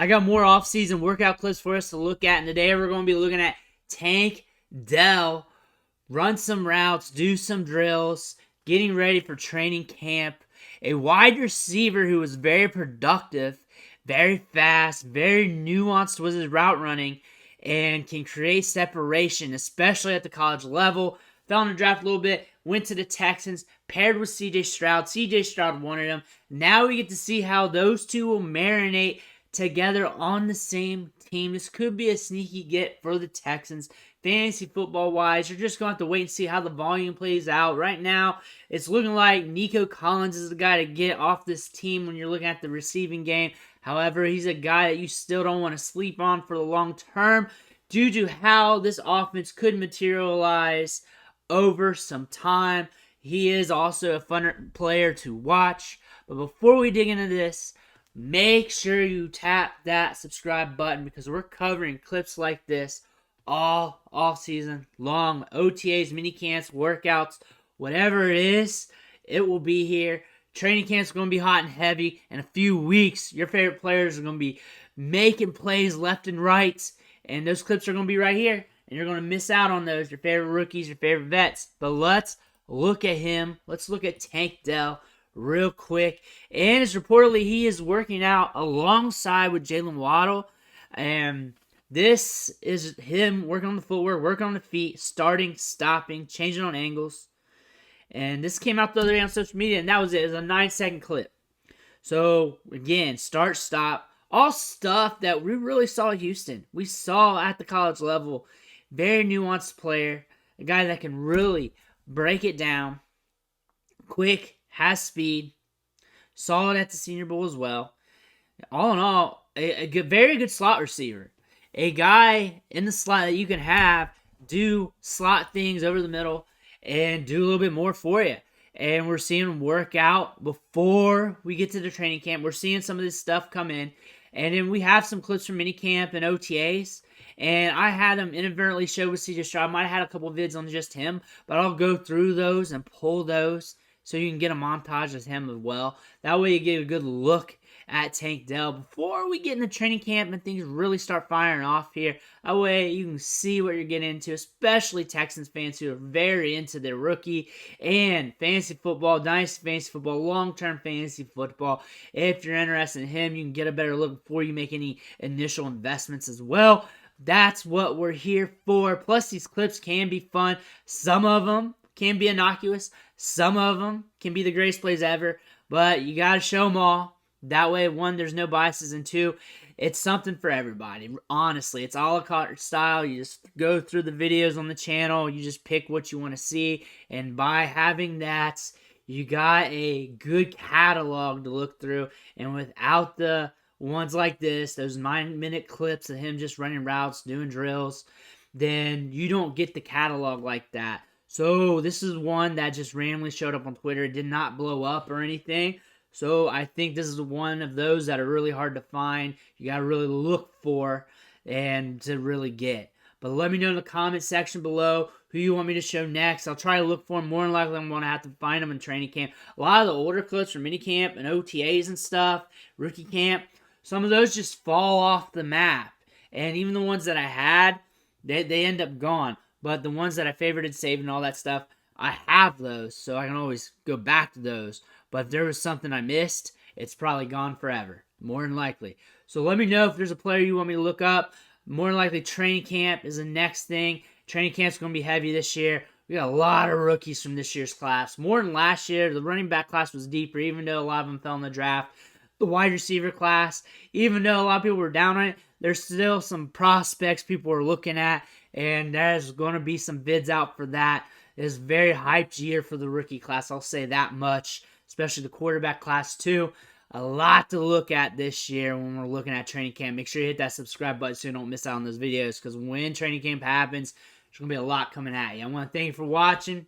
I got more off-season workout clips for us to look at, and today we're going to be looking at Tank Dell. Run some routes, do some drills, getting ready for training camp. A wide receiver who was very productive, very fast, very nuanced with his route running, and can create separation, especially at the college level. Fell in the draft a little bit, went to the Texans, paired with CJ Stroud. CJ Stroud wanted him. Now we get to see how those two will marinate together on the same team. This could be a sneaky get for the Texans. Fantasy football wise, you're just going to have to wait and see how the volume plays out. Right now, it's looking like Nico Collins is the guy to get off this team when you're looking at the receiving game. However, he's a guy that you still don't want to sleep on for the long term due to how this offense could materialize over some time. He is also a fun player to watch. But before we dig into this, make sure you tap that subscribe button because we're covering clips like this all off season long. OTAs, mini camps, workouts, whatever it is, it will be here. Training camp's going to be hot and heavy. In a few weeks, your favorite players are going to be making plays left and right, and those clips are going to be right here, and you're going to miss out on those. Your favorite rookies, your favorite vets. But let's look at him. Let's look at Tank Dell real quick. And it's reportedly he is working out alongside with Jalen Waddle, and this is him working on the footwork, working on the feet, starting, stopping, changing on angles. And this came out the other day on social media, and that was it. It was a 9-second clip. So, again, start, stop. All stuff that we really saw at Houston. We saw at the college level. Very nuanced player. A guy that can really break it down. Quick, has speed. Solid at the Senior Bowl as well. All in all, a good, very good slot receiver. A guy in the slot that you can have do slot things over the middle and do a little bit more for you. And we're seeing him work out before we get to the training camp. We're seeing some of this stuff come in. And then we have some clips from minicamp and OTAs. And I had them inadvertently show with CJ Stroud. I might have had a couple vids on just him. But I'll go through those and pull those so you can get a montage of him as well. That way you get a good look at Tank Dell before we get in the training camp and things really start firing off here. That way you can see what you're getting into, especially Texans fans who are very into their rookie and fantasy football, dynasty fantasy football, long-term fantasy football. If you're interested in him, you can get a better look before you make any initial investments as well. That's what we're here for. Plus, these clips can be fun. Some of them can be innocuous. Some of them can be the greatest plays ever. But you got to show them all. That way, one, there's no biases, and two, it's something for everybody. Honestly, it's a la carte style. You just go through the videos on the channel. You just pick what you want to see. And by having that, you got a good catalog to look through. And without the ones like this, those 9-minute clips of him just running routes, doing drills, then you don't get the catalog like that. So this is one that just randomly showed up on Twitter. It did not blow up or anything. So I think this is one of those that are really hard to find. You got to really look for and to really get. But let me know in the comment section below who you want me to show next. I'll try to look for them. More than likely, I'm going to have to find them in training camp. A lot of the older clips from minicamp and OTAs and stuff, rookie camp, some of those just fall off the map. And even the ones that I had, they end up gone. But the ones that I favorited, saved, and all that stuff, I have those, so I can always go back to those. But if there was something I missed, it's probably gone forever, more than likely. So let me know if there's a player you want me to look up. More than likely, training camp is the next thing. Training camp's going to be heavy this year. We got a lot of rookies from this year's class. More than last year. The running back class was deeper, even though a lot of them fell in the draft. The wide receiver class, even though a lot of people were down on it, there's still some prospects people are looking at, and there's going to be some bids out for that. It's a very hyped year for the rookie class, I'll say that much, especially the quarterback class too. A lot to look at this year when we're looking at training camp. Make sure you hit that subscribe button so you don't miss out on those videos, because when training camp happens, there's going to be a lot coming at you. I want to thank you for watching.